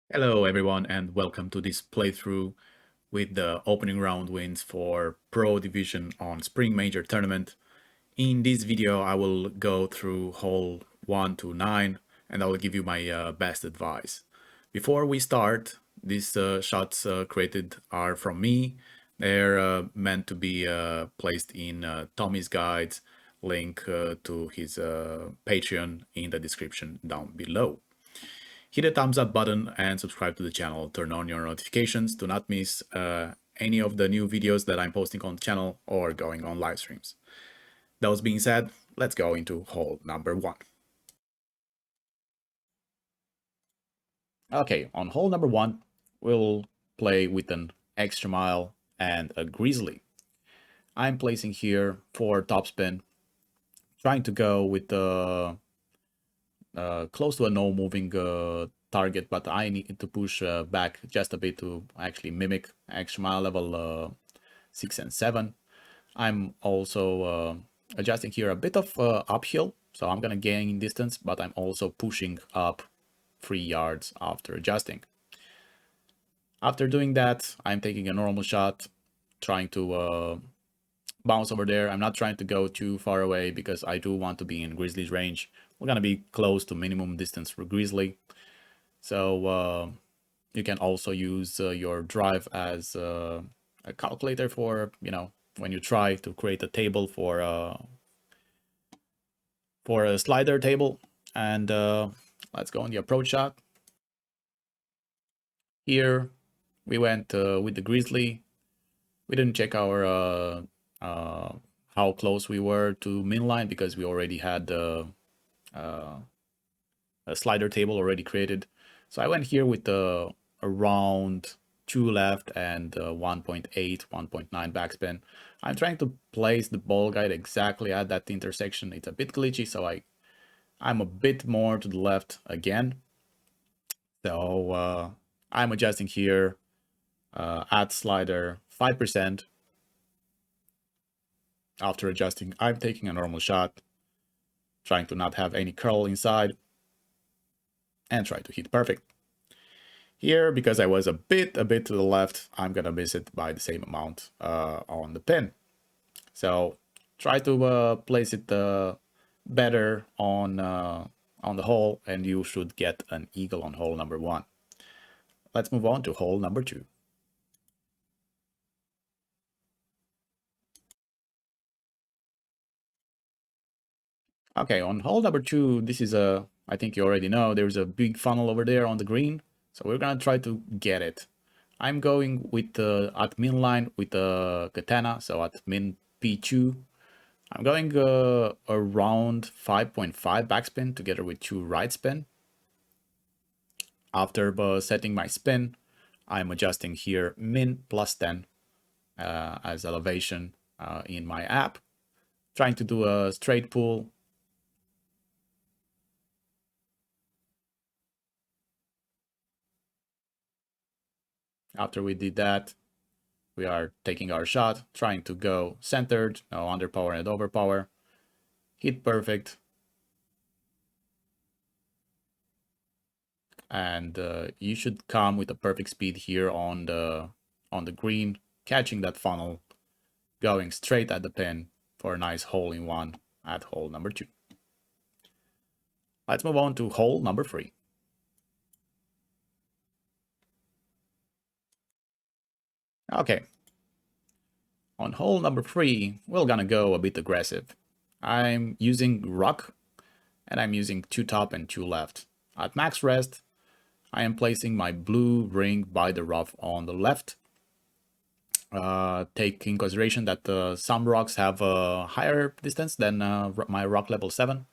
Hello everyone and welcome to this playthrough with the opening round wins for Pro Division on Spring Major Tournament. In this video I will go through hole 1 to 9 and I will give you my best advice. Before we start, these shots created are from me. They're meant to be placed in Tommy's guides, link to his Patreon in the description down below. Hit the thumbs up button and subscribe to the channel. Turn on your notifications to not miss any of the new videos that I'm posting on the channel or going on live streams. Those being said, let's go into hole number 1. Okay, on hole number 1, we'll play with an extra mile and a grizzly. I'm placing here for topspin, trying to go with the close to a no moving target, but I need to push back just a bit to actually mimic extra mile level 6 and 7. I'm also adjusting here a bit of uphill, so I'm gonna gain in distance, but I'm also pushing up 3 yards after adjusting. After doing that, I'm taking a normal shot, trying to bounce over there. I'm not trying to go too far away because I do want to be in Grizzly's range. We're gonna be close to minimum distance for Grizzly. So you can also use your drive as a calculator for, when you try to create a table for a slider table. And let's go on the approach shot. Here we went with the Grizzly. We didn't check our how close we were to min line because we already had a slider table already created. So I went here with around 2 left and 1.8, 1.9 backspin. I'm trying to place the ball guide exactly at that intersection. It's a bit glitchy, so I'm a bit more to the left again. So I'm adjusting here at slider 5%. After adjusting, I'm taking a normal shot, trying to not have any curl inside, and try to hit perfect. Here, because I was a bit to the left, I'm gonna miss it by the same amount on the pin. So try to place it better on the hole, and you should get an eagle on hole number 1. Let's move on to hole number 2. Okay, on hole number 2, this is I think you already know, there's a big funnel over there on the green. So we're gonna try to get it. I'm going with at min line with the katana, so at min P2. I'm going around 5.5 backspin together with 2 right spin. After setting my spin, I'm adjusting here min plus 10 as elevation in my app. Trying to do a straight pull. After we did that, we are taking our shot, trying to go centered, no underpower and overpower. Hit perfect. And you should come with a perfect speed here on the green, catching that funnel, going straight at the pin for a nice hole in 1 at hole number 2. Let's move on to hole number 3. Okay. On hole number 3, we're gonna go a bit aggressive. I'm using rock, and I'm using 2 top and 2 left. At max rest, I am placing my blue ring by the rough on the left. Take in consideration that some rocks have a higher distance than my rock level 7.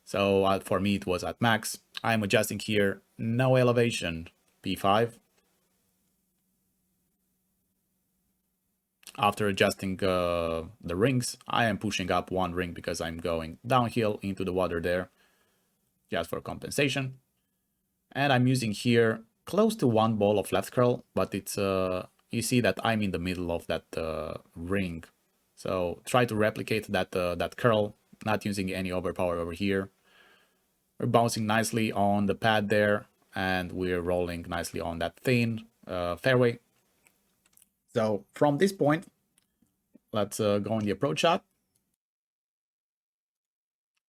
So for me, it was at max. I'm adjusting here, no elevation, P5. After adjusting the rings, I am pushing up 1 ring because I'm going downhill into the water there, just for compensation. And I'm using here close to 1 ball of left curl, but it's you see that I'm in the middle of that ring. So try to replicate that curl, not using any overpower over here. We're bouncing nicely on the pad there, and we're rolling nicely on that thin fairway. So from this point, let's go on the approach shot.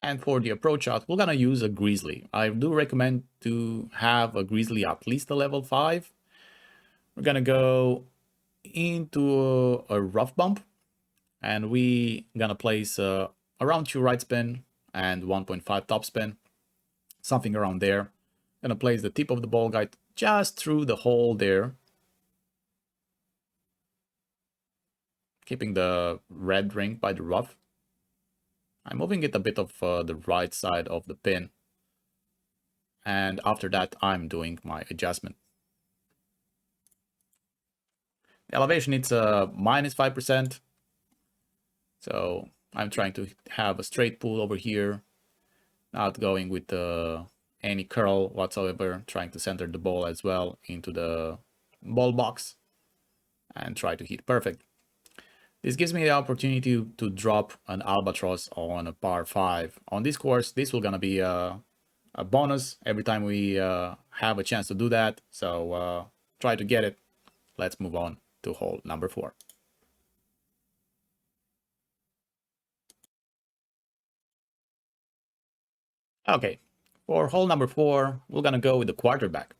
And for the approach shot, we're gonna use a grizzly. I do recommend to have a grizzly at least a level 5. We're gonna go into a rough bump, and we gonna place around 2 right spin and 1.5 top spin, something around there. Gonna place the tip of the ball guide just through the hole there, keeping the red ring by the rough. I'm moving it a bit of the right side of the pin, and after that I'm doing my adjustment. The elevation, it's minus 5%, so I'm trying to have a straight pull over here, not going with any curl whatsoever, trying to center the ball as well into the ball box and try to hit perfect. This gives me the opportunity to drop an albatross on a par 5. On this course, this will gonna be a bonus every time we have a chance to do that, so try to get it. Let's move on to hole number 4. Okay, for hole number 4, we're gonna go with the quarterback.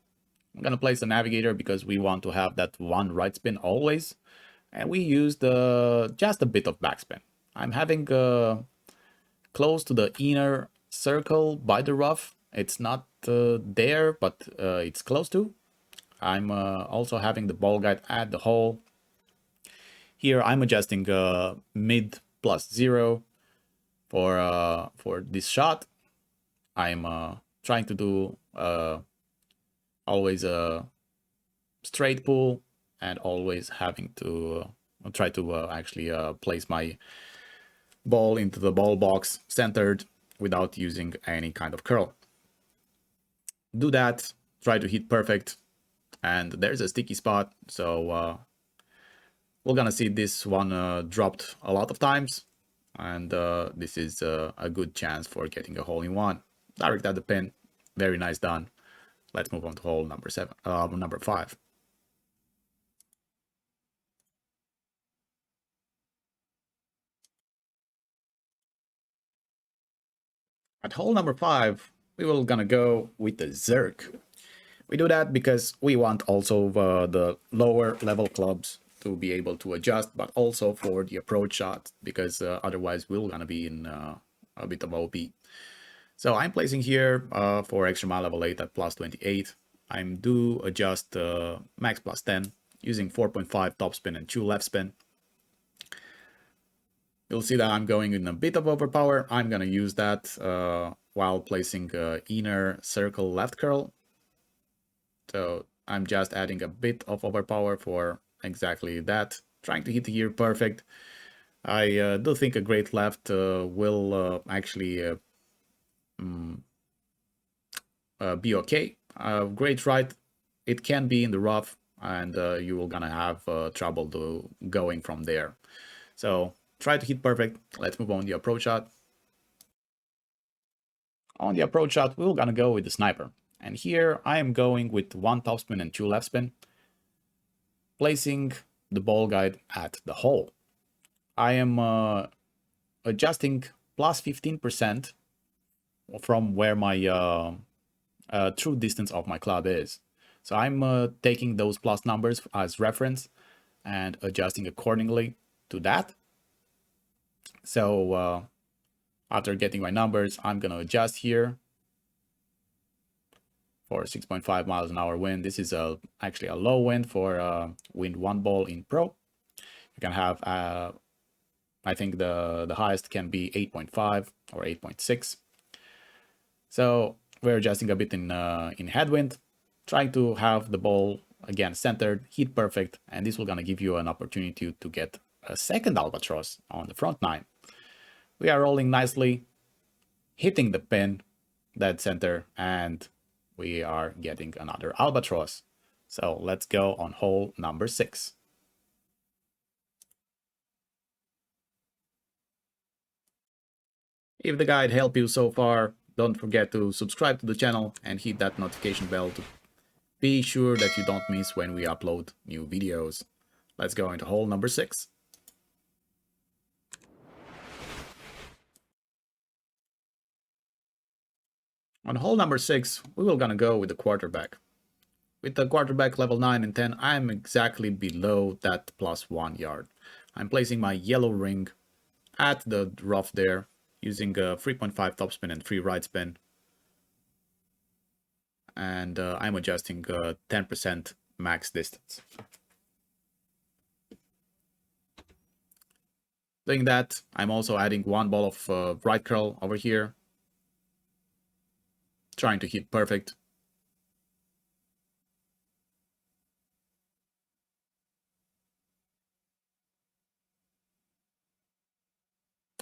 I'm gonna place the navigator because we want to have that one right spin always, and we used just a bit of backspin. I'm having close to the inner circle by the rough. It's not there, but it's close to. I'm also having the ball guide at the hole. Here I'm adjusting mid plus 0 for this shot. I'm trying to do always a straight pull and always having to try to actually place my ball into the ball box centered without using any kind of curl. Do that, try to hit perfect, and there's a sticky spot, so we're gonna see this one dropped a lot of times, and this is a good chance for getting a hole in one. Direct at the pin, very nice done. Let's move on to hole number 5. At hole number 5, we will gonna go with the Zerk. We do that because we want also the lower level clubs to be able to adjust, but also for the approach shot, because otherwise we're gonna be in a bit of OP. So I'm placing here for extra mile level 8 at plus 28. I'm do adjust max plus 10 using 4.5 top spin and 2 left spin. You'll see that I'm going in a bit of overpower. I'm gonna use that while placing inner circle left curl. So I'm just adding a bit of overpower for exactly that. Trying to hit here perfect. I do think a great left will actually be okay. Great right, it can be in the rough, and you will gonna have trouble going from there. So try to hit perfect. Let's move on the approach shot. On the approach shot, we're gonna go with the sniper. And here I am going with 1 top spin and 2 left spin, placing the ball guide at the hole. I am adjusting plus 15% from where my true distance of my club is. So I'm taking those plus numbers as reference and adjusting accordingly to that. So after getting my numbers, I'm gonna adjust here for 6.5 miles an hour wind. This is actually a low wind for wind 1 ball in pro. You can have, I think the highest can be 8.5 or 8.6. So we're adjusting a bit in headwind, trying to have the ball again centered, hit perfect, and this will gonna give you an opportunity to get a second albatross on the front 9. We are rolling nicely, hitting the pin, dead center, and we are getting another albatross. So let's go on hole number 6. If the guide helped you so far, don't forget to subscribe to the channel and hit that notification bell to be sure that you don't miss when we upload new videos. Let's go into hole number 6. On hole number 6, we will gonna go with the quarterback. With the quarterback level 9 and 10, I'm exactly below that +1 yard. I'm placing my yellow ring at the rough there, using a 3.5 topspin and 3 right spin. And I'm adjusting 10% max distance. Doing that, I'm also adding 1 ball of right curl over here, trying to hit perfect.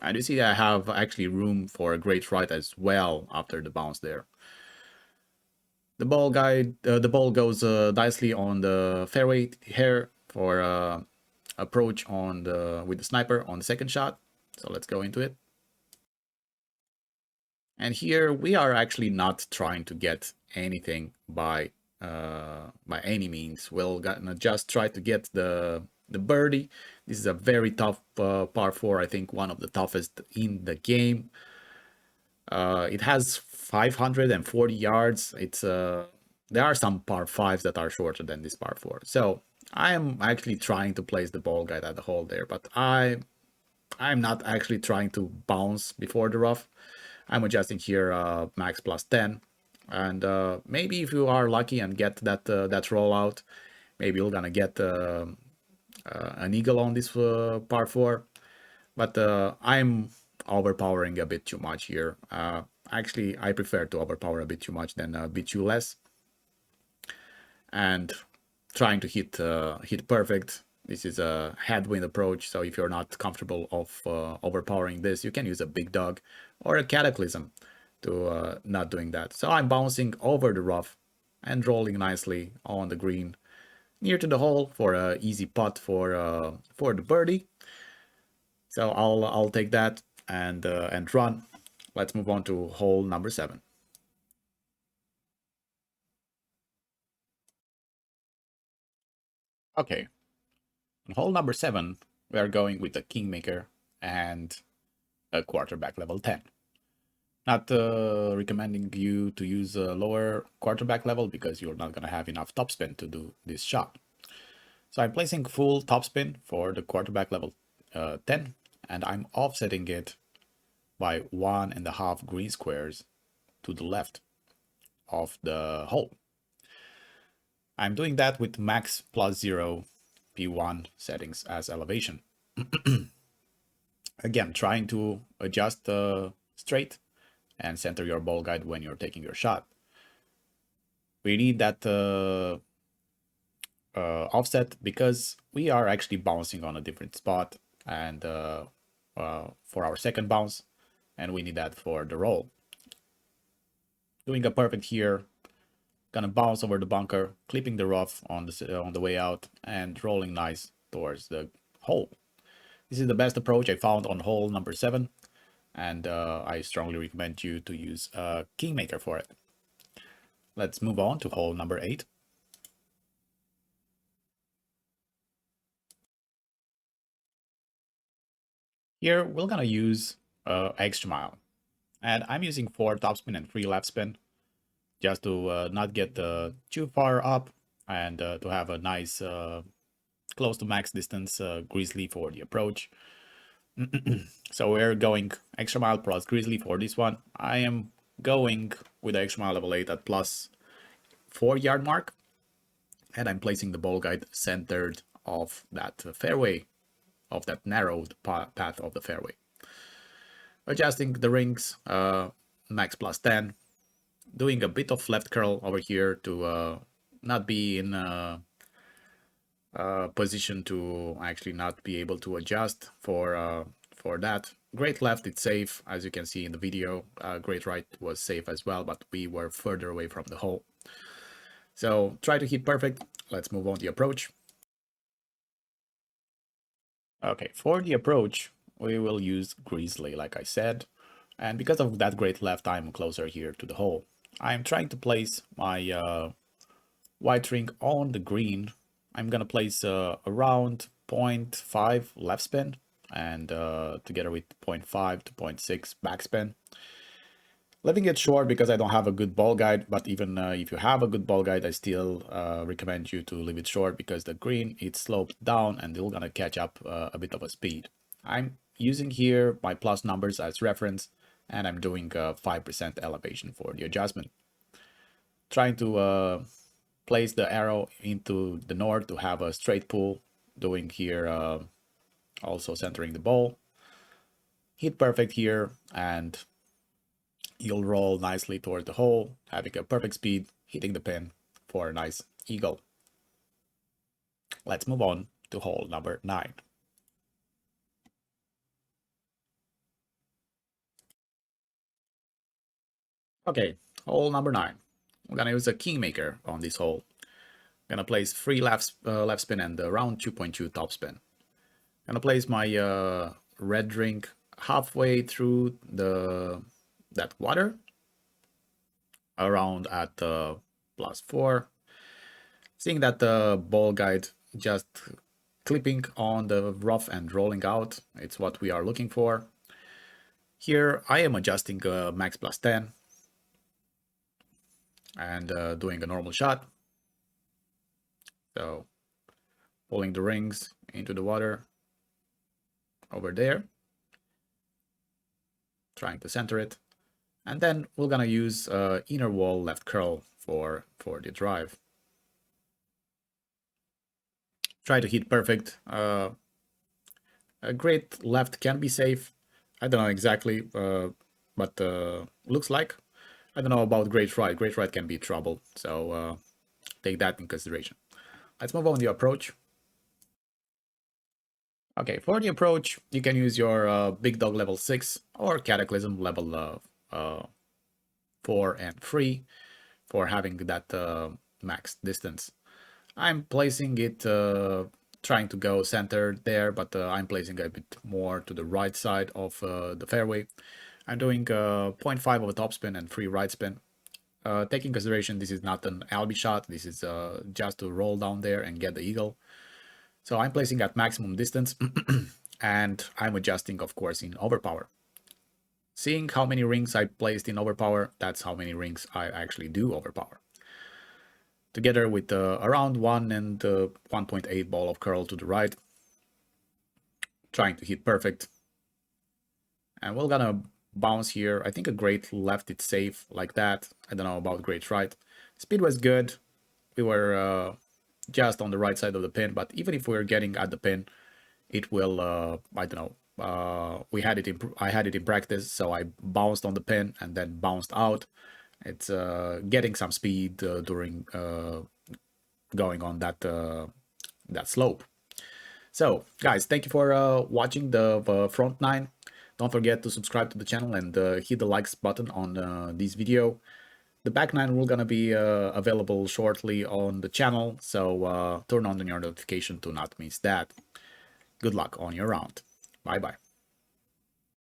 And you see I have actually room for a great right as well after the bounce there. The ball goes nicely on the fairway here for approach on with the sniper on the second shot. So let's go into it. And here we are actually not trying to get anything by any means. We're gonna just try to get the birdie. This is a very tough par 4. I think one of the toughest in the game. It has 540 yards. It's there are some par 5s that are shorter than this par 4. So I am actually trying to place the ball guide at the hole there, but I'm not actually trying to bounce before the rough. I'm adjusting here max +10, and maybe if you are lucky and get that that rollout, maybe you're gonna get an eagle on this par 4. But I'm overpowering a bit too much here. Actually, I prefer to overpower a bit too much than a bit too less. And trying to hit perfect. This is a headwind approach, so if you're not comfortable of overpowering this, you can use a big dog or a cataclysm to not doing that. So I'm bouncing over the rough and rolling nicely on the green near to the hole for an easy putt for the birdie. So I'll take that and run. Let's move on to hole number 7. Okay, on hole number 7, we are going with the kingmaker and a quarterback level 10. Not recommending you to use a lower quarterback level because you're not gonna have enough topspin to do this shot. So I'm placing full topspin for the quarterback level 10, and I'm offsetting it by 1.5 green squares to the left of the hole. I'm doing that with max +0 P1 settings as elevation. Again, trying to adjust straight and center your ball guide when you're taking your shot. We need that offset because we are actually bouncing on a different spot and for our second bounce, and we need that for the roll. Doing a perfect here, gonna bounce over the bunker, clipping the rough on the way out, and rolling nice towards the hole. This is the best approach I found on hole number 7, and I strongly recommend you to use a kingmaker for it. Let's move on to hole number 8. Here we're gonna use extra mile, and I'm using 4 topspin and 3 left spin, just to not get too far up and to have a nice close to max distance grizzly for the approach. So we're going extra mile plus grizzly for this one. I am going with the extra mile level 8 at +4 yard mark, and I'm placing the ball guide centered of that fairway, of that narrowed path of the fairway. Adjusting the rings max +10, doing a bit of left curl over here to not be in position to actually not be able to adjust for that. Great left, it's safe, as you can see in the video. Great right was safe as well, but we were further away from the hole. So try to hit perfect. Let's move on to the approach. Okay, for the approach, we will use grizzly, like I said. And because of that great left, I'm closer here to the hole. I'm trying to place my white ring on the green. I'm gonna place around 0.5 left spin and together with 0.5 to 0.6 backspin. Leaving it short because I don't have a good ball guide, but even if you have a good ball guide, I still recommend you to leave it short because the green, it's sloped down and they're gonna catch up a bit of a speed. I'm using here my plus numbers as reference and I'm doing 5% elevation for the adjustment. Trying to place the arrow into the north to have a straight pull, doing here also centering the ball. Hit perfect here and you'll roll nicely toward the hole, having a perfect speed, hitting the pin for a nice eagle. Let's move on to hole number 9. Okay, hole number 9. I'm gonna use a kingmaker on this hole. I'm gonna place 3 left spin and around 2.2 top spin. I'm gonna place my red ring halfway through that water, around at +4. Seeing that the ball guide just clipping on the rough and rolling out, it's what we are looking for. Here I am adjusting max +10 and doing a normal shot. So pulling the rings into the water over there, trying to center it. And then we're gonna use inner wall left curl for the drive. Try to hit perfect. A great left can be safe. I don't know exactly, but looks like. I don't know about great right. Great right can be trouble, so take that in consideration. Let's move on to the approach. Okay, for the approach, you can use your Big Dog level 6 or Cataclysm level 4 and 3 for having that max distance. I'm placing it, trying to go center there, but I'm placing a bit more to the right side of the fairway. I'm doing 0.5 of a topspin and 3 right spin. Taking consideration, this is not an Albi shot. This is just to roll down there and get the eagle. So I'm placing at maximum distance and I'm adjusting, of course, in overpower. Seeing how many rings I placed in overpower, that's how many rings I actually do overpower. Together with around 1 and 1.8 ball of curl to the right, trying to hit perfect. And we're gonna bounce here. I think a great left, it's safe like that. I don't know about great right. Speed was good. We were just on the right side of the pin, but even if we're getting at the pin, it will, I don't know. I had it in practice, so I bounced on the pin and then bounced out. It's getting some speed during going on that slope. So guys, thank you for watching the front 9. Don't forget to subscribe to the channel and hit the likes button on this video. The back 9 will gonna be available shortly on the channel, so turn on your notification to not miss that. Good luck on your round. Bye bye.